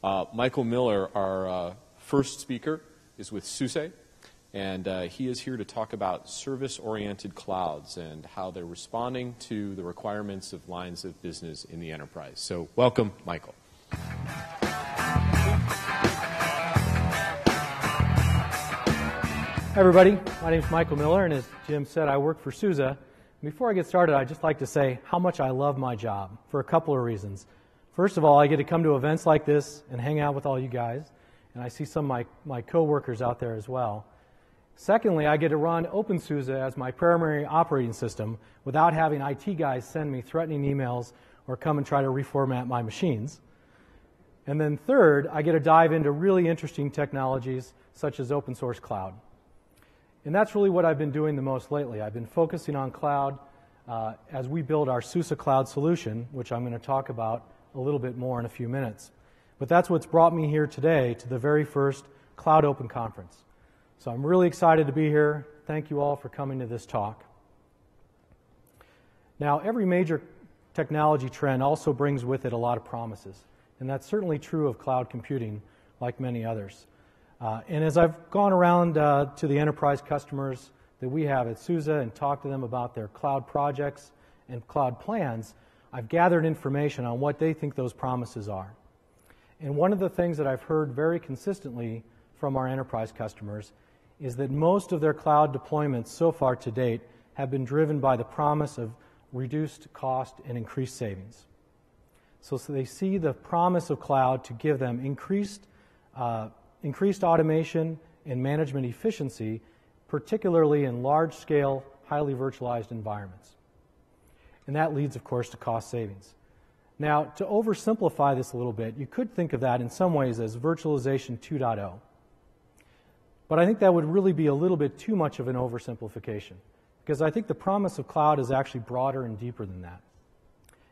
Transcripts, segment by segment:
Michael Miller, our first speaker, is with SUSE, and he is here to talk about service-oriented clouds and how they're responding to the requirements of lines of business in the enterprise. So welcome, Michael. Hi everybody, my name is Michael Miller, and as Jim said, I work for SUSE. Before I get started, I'd just like to say how much I love my job for a couple of reasons. First of all, I get to come to events like this and hang out with all you guys, and I see some of my co-workers out there as well. Secondly, I get to run OpenSUSE as my primary operating system without having IT guys send me threatening emails or come and try to reformat my machines. And then third, I get to dive into really interesting technologies such as open source cloud. And that's really what I've been doing the most lately. I've been focusing on cloud as we build our SUSE Cloud solution, which I'm going to talk about a little bit more in a few minutes. But that's what's brought me here today to the very first Cloud Open Conference. So I'm really excited to be here. Thank you all for coming to this talk. Now, every major technology trend also brings with it a lot of promises. And that's certainly true of cloud computing, like many others. And as I've gone around to the enterprise customers that we have at SUSE and talked to them about their cloud projects and cloud plans, I've gathered information on what they think those promises are. And one of the things that I've heard very consistently from our enterprise customers is that most of their cloud deployments so far to date have been driven by the promise of reduced cost and increased savings. So they see the promise of cloud to give them increased automation and management efficiency, particularly in large-scale, highly virtualized environments. And that leads, of course, to cost savings. Now, to oversimplify this a little bit, you could think of that in some ways as virtualization 2.0. But I think that would really be a little bit too much of an oversimplification, because I think the promise of cloud is actually broader and deeper than that.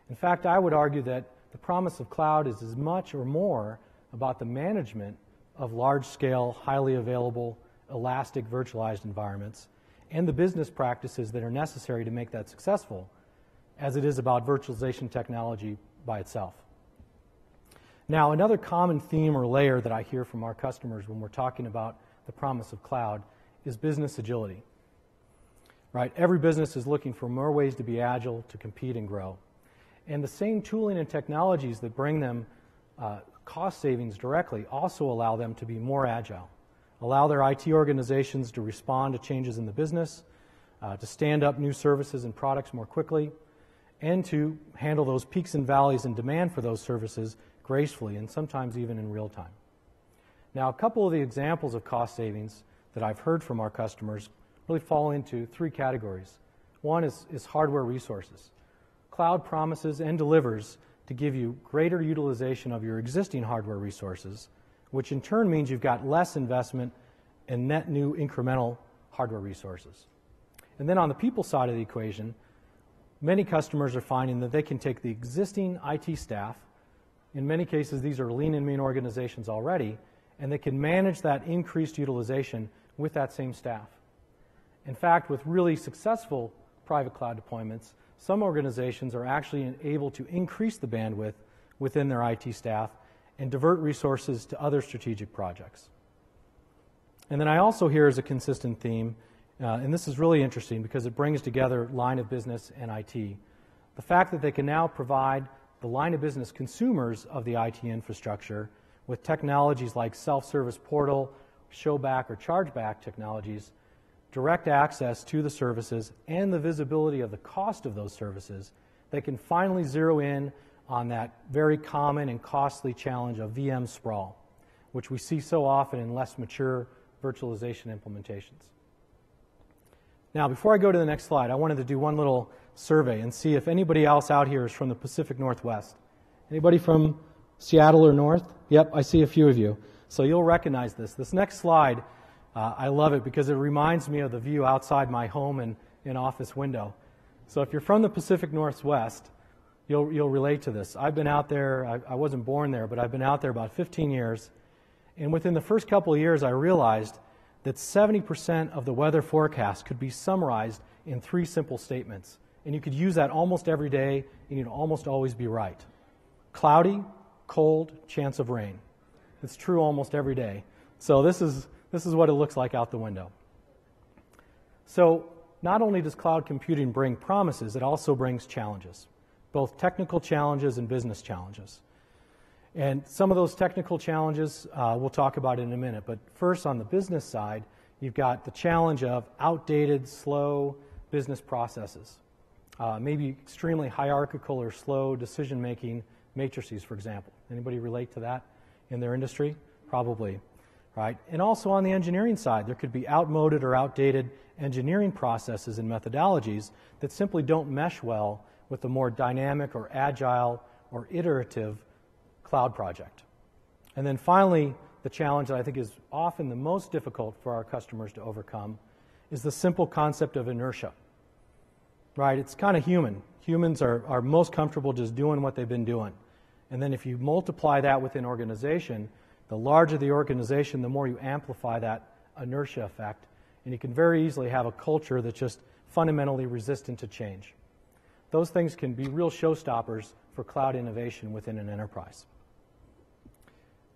In fact, I would argue that the promise of cloud is as much or more about the management of large-scale, highly available, elastic, virtualized environments and the business practices that are necessary to make that successful, as it is about virtualization technology by itself. Now, another common theme or layer that I hear from our customers when we're talking about the promise of cloud is business agility. Right? Every business is looking for more ways to be agile, to compete and grow. And the same tooling and technologies that bring them cost savings directly also allow them to be more agile, allow their IT organizations to respond to changes in the business, to stand up new services and products more quickly, and to handle those peaks and valleys in demand for those services gracefully and sometimes even in real time. Now, a couple of the examples of cost savings that I've heard from our customers really fall into three categories. One is hardware resources. Cloud promises and delivers to give you greater utilization of your existing hardware resources, which in turn means you've got less investment in net new incremental hardware resources. And then on the people side of the equation, many customers are finding that they can take the existing IT staff, in many cases these are lean and mean organizations already, and they can manage that increased utilization with that same staff. In fact, with really successful private cloud deployments, some organizations are actually able to increase the bandwidth within their IT staff and divert resources to other strategic projects. And then I also hear as a consistent theme, and this is really interesting because it brings together line of business and IT, the fact that they can now provide the line of business consumers of the IT infrastructure with technologies like self-service portal, showback or chargeback technologies, direct access to the services, and the visibility of the cost of those services, they can finally zero in on that very common and costly challenge of VM sprawl, which we see so often in less mature virtualization implementations. Now, before I go to the next slide, I wanted to do one little survey and see if anybody else out here is from the Pacific Northwest. Anybody from Seattle or north? Yep, I see a few of you. So you'll recognize this. This next slide, I love it because it reminds me of the view outside my home and office window. So if you're from the Pacific Northwest, you'll relate to this. I've been out there, I wasn't born there, but I've been out there about 15 years. And within the first couple of years, I realized that 70% of the weather forecast could be summarized in 3 simple statements. And you could use that almost every day, and you'd almost always be right. Cloudy, cold, chance of rain. It's true almost every day. So this is what it looks like out the window. So not only does cloud computing bring promises, it also brings challenges, both technical challenges and business challenges. And some of those technical challenges we'll talk about in a minute. But first, on the business side, you've got the challenge of outdated, slow business processes. Maybe extremely hierarchical or slow decision-making matrices, for example. Anybody relate to that in their industry? Probably, right? And also on the engineering side, there could be outmoded or outdated engineering processes and methodologies that simply don't mesh well with the more dynamic or agile or iterative cloud project. And then finally, the challenge that I think is often the most difficult for our customers to overcome is the simple concept of inertia. Right? It's kind of human. Humans are most comfortable just doing what they've been doing. And then if you multiply that within organization, the larger the organization, the more you amplify that inertia effect. And you can very easily have a culture that's just fundamentally resistant to change. Those things can be real showstoppers for cloud innovation within an enterprise.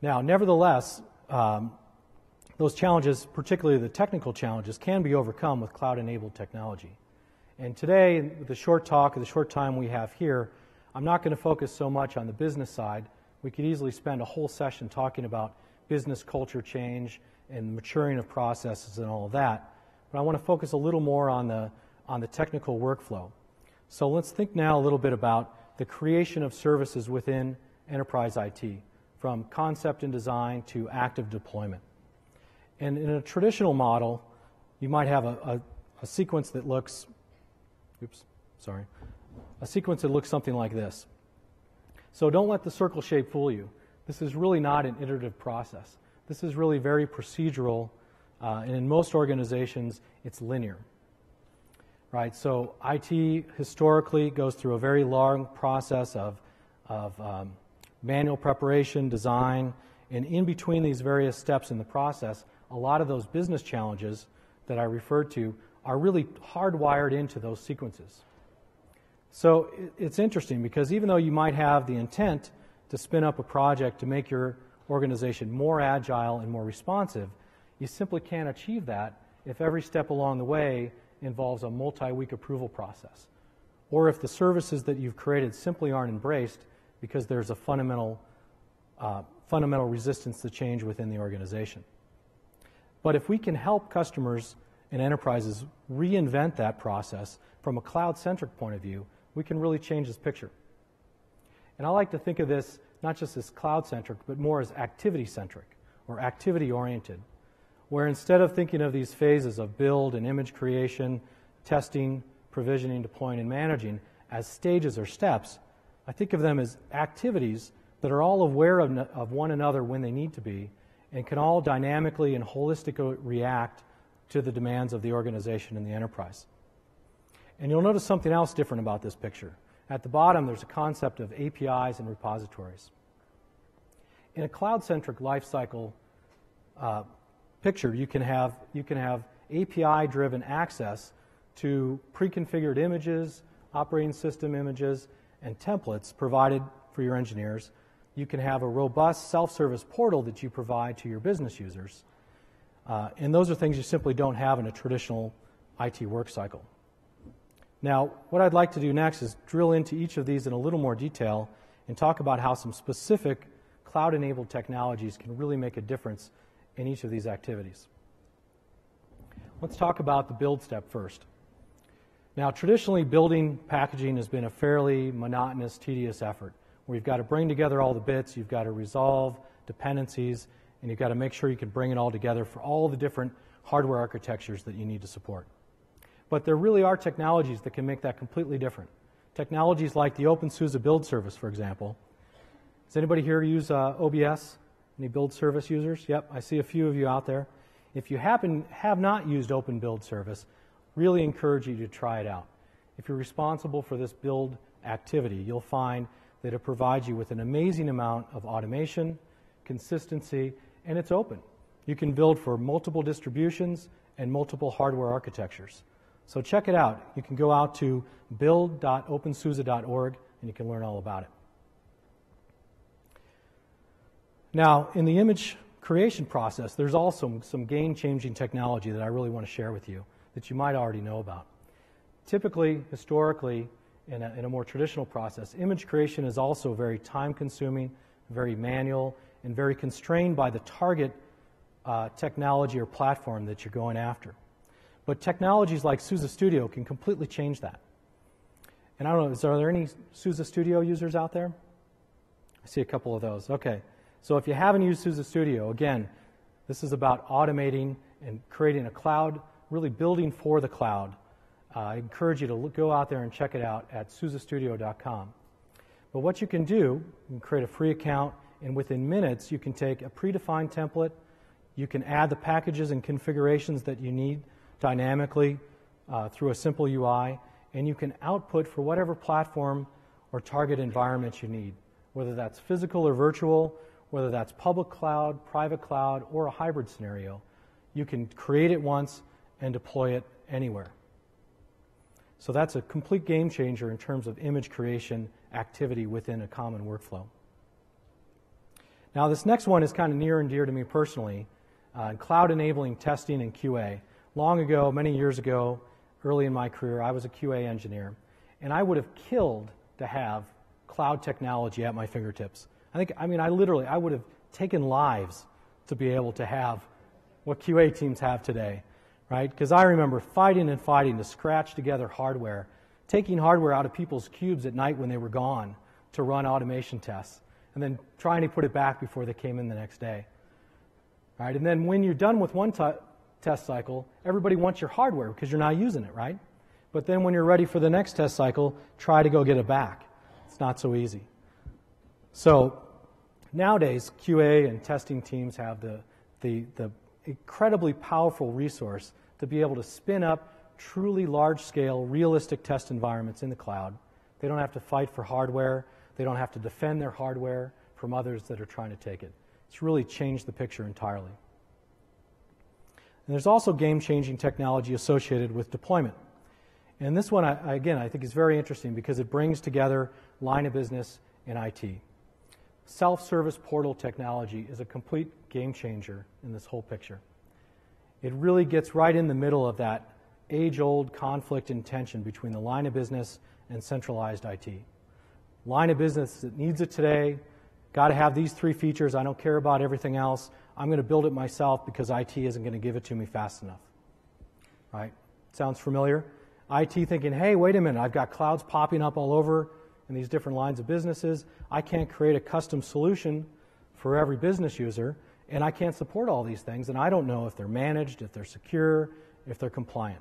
Now, nevertheless, those challenges, particularly the technical challenges, can be overcome with cloud-enabled technology. And today, with the short talk, the short time we have here, I'm not going to focus so much on the business side. We could easily spend a whole session talking about business culture change and maturing of processes and all of that. But I want to focus a little more on the technical workflow. So let's think now a little bit about the creation of services within enterprise IT, from concept and design to active deployment. And in a traditional model, you might have a sequence that looks, a sequence that looks something like this. So don't let the circle shape fool you. This is really not an iterative process. This is really very procedural, and in most organizations, it's linear. Right? So IT historically goes through a very long process of manual preparation, design, and in between these various steps in the process, a lot of those business challenges that I referred to are really hardwired into those sequences. So it's interesting because even though you might have the intent to spin up a project to make your organization more agile and more responsive, you simply can't achieve that if every step along the way involves a multi-week approval process, or if the services that you've created simply aren't embraced because there's a fundamental resistance to change within the organization. But if we can help customers and enterprises reinvent that process from a cloud-centric point of view, we can really change this picture. And I like to think of this not just as cloud-centric, but more as activity-centric or activity-oriented, where instead of thinking of these phases of build and image creation, testing, provisioning, deploying, and managing as stages or steps, I think of them as activities that are all aware of one another when they need to be and can all dynamically and holistically react to the demands of the organization and the enterprise. And you'll notice something else different about this picture. At the bottom, there's a concept of APIs and repositories. In a cloud-centric lifecycle picture, you can have API-driven access to pre-configured images, operating system images, and templates provided for your engineers. You can have a robust self-service portal that you provide to your business users. And those are things you simply don't have in a traditional IT work cycle. Now, what I'd like to do next is drill into each of these in a little more detail and talk about how some specific cloud-enabled technologies can really make a difference in each of these activities. Let's talk about the build step first. Now, traditionally, building packaging has been a fairly monotonous, tedious effort, where you've got to bring together all the bits, you've got to resolve dependencies, and you've got to make sure you can bring it all together for all the different hardware architectures that you need to support. But there really are technologies that can make that completely different. Technologies like the OpenSUSE build service, for example. Does anybody here use OBS? Any build service users? Yep, I see a few of you out there. If you have not used Open Build Service, really encourage you to try it out. If you're responsible for this build activity, you'll find that it provides you with an amazing amount of automation, consistency, and it's open. You can build for multiple distributions and multiple hardware architectures. So check it out. You can go out to build.opensuse.org and you can learn all about it. Now, in the image creation process, there's also some game-changing technology that I really want to share with you that you might already know about. Typically, historically, in a more traditional process, image creation is also very time-consuming, very manual, and very constrained by the target technology or platform that you're going after. But technologies like SUSE Studio can completely change that. And I don't know, are there any SUSE Studio users out there? I see a couple of those. Okay. So if you haven't used SUSE Studio, again, this is about automating and creating a cloud, really building for the cloud. I encourage you to go out there and check it out at SUSEstudio.com. But what you can do, you can create a free account, and within minutes you can take a predefined template, you can add the packages and configurations that you need dynamically through a simple UI, and you can output for whatever platform or target environment you need, whether that's physical or virtual, whether that's public cloud, private cloud, or a hybrid scenario. You can create it once and deploy it anywhere. So that's a complete game changer in terms of image creation activity within a common workflow. Now this next one is kind of near and dear to me personally, cloud enabling testing and QA. Long ago, many years ago, early in my career, I was a QA engineer, and I would have killed to have cloud technology at my fingertips. I would have taken lives to be able to have what QA teams have today, right? Because I remember fighting and fighting to scratch together hardware, taking hardware out of people's cubes at night when they were gone to run automation tests, and then trying to put it back before they came in the next day. Right? And then when you're done with one test cycle, everybody wants your hardware because you're not using it, right? But then when you're ready for the next test cycle, try to go get it back. It's not so easy. So nowadays, QA and testing teams have the incredibly powerful resource to be able to spin up truly large-scale, realistic test environments in the cloud. They don't have to fight for hardware. They don't have to defend their hardware from others that are trying to take it. It's really changed the picture entirely. And there's also game-changing technology associated with deployment. And this one, again, I think is very interesting because it brings together line of business and IT. Self-service portal technology is a complete game changer in this whole picture. It really gets right in the middle of that age-old conflict and tension between the line of business and centralized IT. Line of business that needs it today, got to have these three features, I don't care about everything else, I'm going to build it myself because IT isn't going to give it to me fast enough. Right? Sounds familiar? IT thinking, hey, wait a minute, I've got clouds popping up all over in these different lines of businesses. I can't create a custom solution for every business user, and I can't support all these things, and I don't know if they're managed, if they're secure, if they're compliant.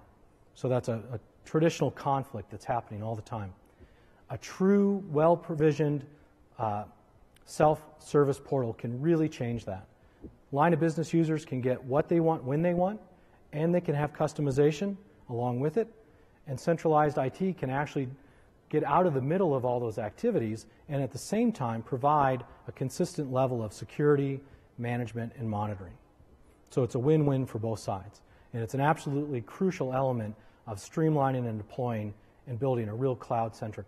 So that's a traditional conflict that's happening all the time. A true, well-provisioned self-service portal can really change that. Line of business users can get what they want when they want, and they can have customization along with it, and centralized IT can actually get out of the middle of all those activities and at the same time provide a consistent level of security, management, and monitoring. So it's a win-win for both sides. And it's an absolutely crucial element of streamlining and deploying and building a real cloud-centric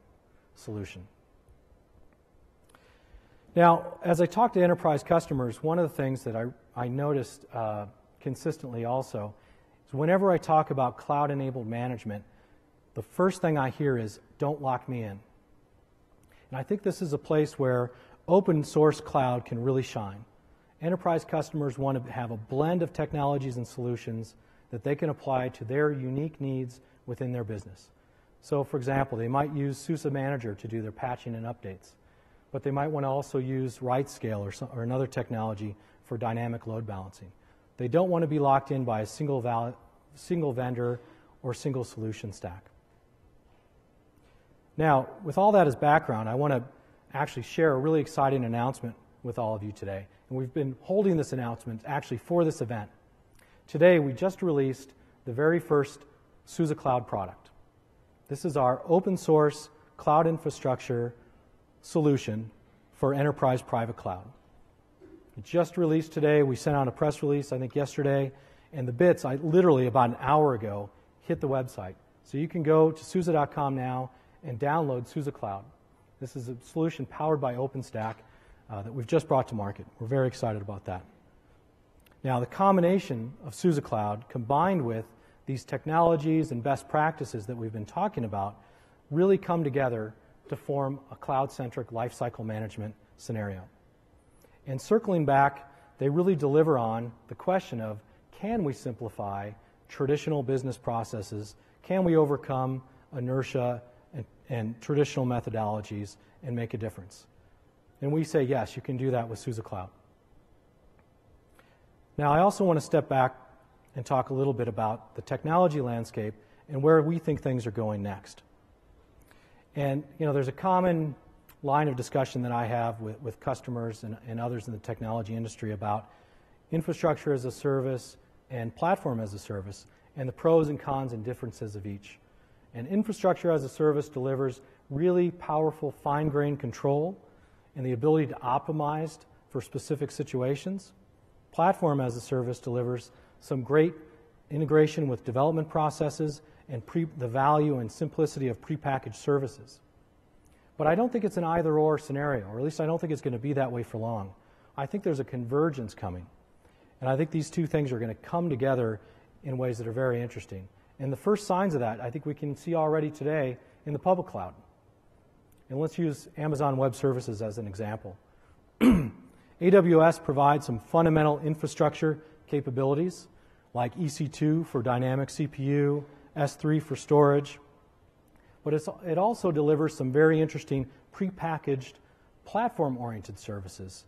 solution. Now, as I talk to enterprise customers, one of the things that I noticed consistently also is whenever I talk about cloud-enabled management, the first thing I hear is, don't lock me in. And I think this is a place where open source cloud can really shine. Enterprise customers want to have a blend of technologies and solutions that they can apply to their unique needs within their business. So, for example, they might use SUSE Manager to do their patching and updates, but they might want to also use RightScale or another technology for dynamic load balancing. They don't want to be locked in by a single vendor or single solution stack. Now, with all that as background, I want to actually share a really exciting announcement with all of you today. And we've been holding this announcement actually for this event. Today, we just released the very first SUSE Cloud product. This is our open source cloud infrastructure solution for enterprise private cloud. It just released today. We sent out a press release, I think, yesterday. And the bits, literally about an hour ago, hit the website. So you can go to SUSE.com now and download SUSE Cloud. This is a solution powered by OpenStack. that we've just brought to market. We're very excited about that. Now, the combination of SUSE Cloud combined with these technologies and best practices that we've been talking about really come together to form a cloud-centric lifecycle management scenario. And circling back, they really deliver on the question of, can we simplify traditional business processes? Can we overcome inertia and traditional methodologies and make a difference? And we say, yes, you can do that with SUSE Cloud. Now, I also want to step back and talk a little bit about the technology landscape and where we think things are going next. And, there's a common line of discussion that I have with customers and others in the technology industry about infrastructure as a service and platform as a service and the pros and cons and differences of each. And infrastructure as a service delivers really powerful fine-grained control and the ability to optimize for specific situations. Platform as a service delivers some great integration with development processes and the value and simplicity of prepackaged services. But I don't think it's an either-or scenario, or at least I don't think it's going to be that way for long. I think there's a convergence coming. And I think these two things are going to come together in ways that are very interesting. And the first signs of that, I think we can see already today in the public cloud. And let's use Amazon Web Services as an example. AWS provides some fundamental infrastructure capabilities like EC2 for dynamic CPU, S3 for storage. But it also delivers some very interesting prepackaged platform-oriented services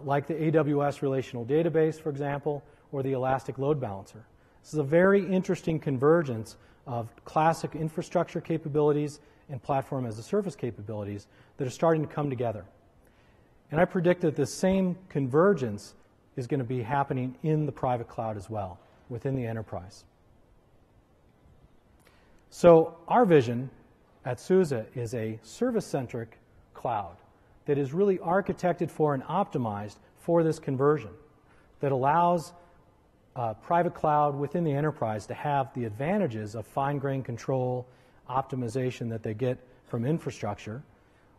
like the AWS Relational Database, for example, or the Elastic Load Balancer. This is a very interesting convergence of classic infrastructure capabilities and platform as a service capabilities that are starting to come together. And I predict that the same convergence is going to be happening in the private cloud as well, within the enterprise. So our vision at SUSE is a service-centric cloud that is really architected for and optimized for this conversion, that allows private cloud within the enterprise to have the advantages of fine-grained control, optimization that they get from infrastructure,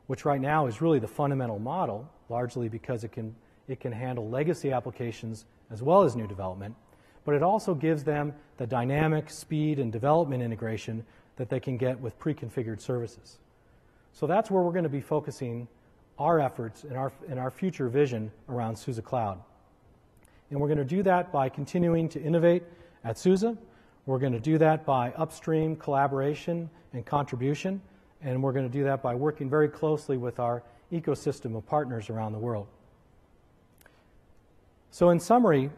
which right now is really the fundamental model, largely because it can handle legacy applications as well as new development, but it also gives them the dynamic speed and development integration that they can get with pre-configured services. So that's where we're going to be focusing our efforts and our future vision around SUSE Cloud. And we're going to do that by continuing to innovate at SUSE. We're going to do that by upstream collaboration and contribution, and we're going to do that by working very closely with our ecosystem of partners around the world. So in summary,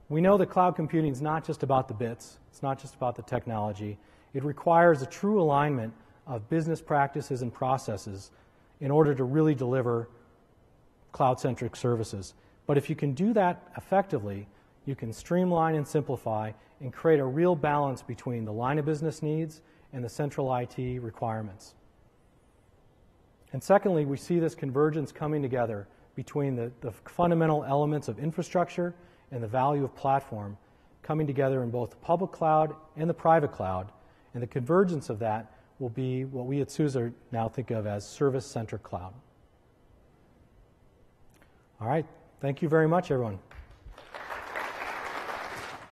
we know that cloud computing is not just about the bits. It's not just about the technology. It requires a true alignment of business practices and processes in order to really deliver cloud-centric services. But if you can do that effectively, you can streamline and simplify and create a real balance between the line of business needs and the central IT requirements. And secondly, we see this convergence coming together between the fundamental elements of infrastructure and the value of platform coming together in both the public cloud and the private cloud. And the convergence of that will be what we at SUSE now think of as service-centric cloud. All right. Thank you very much, everyone.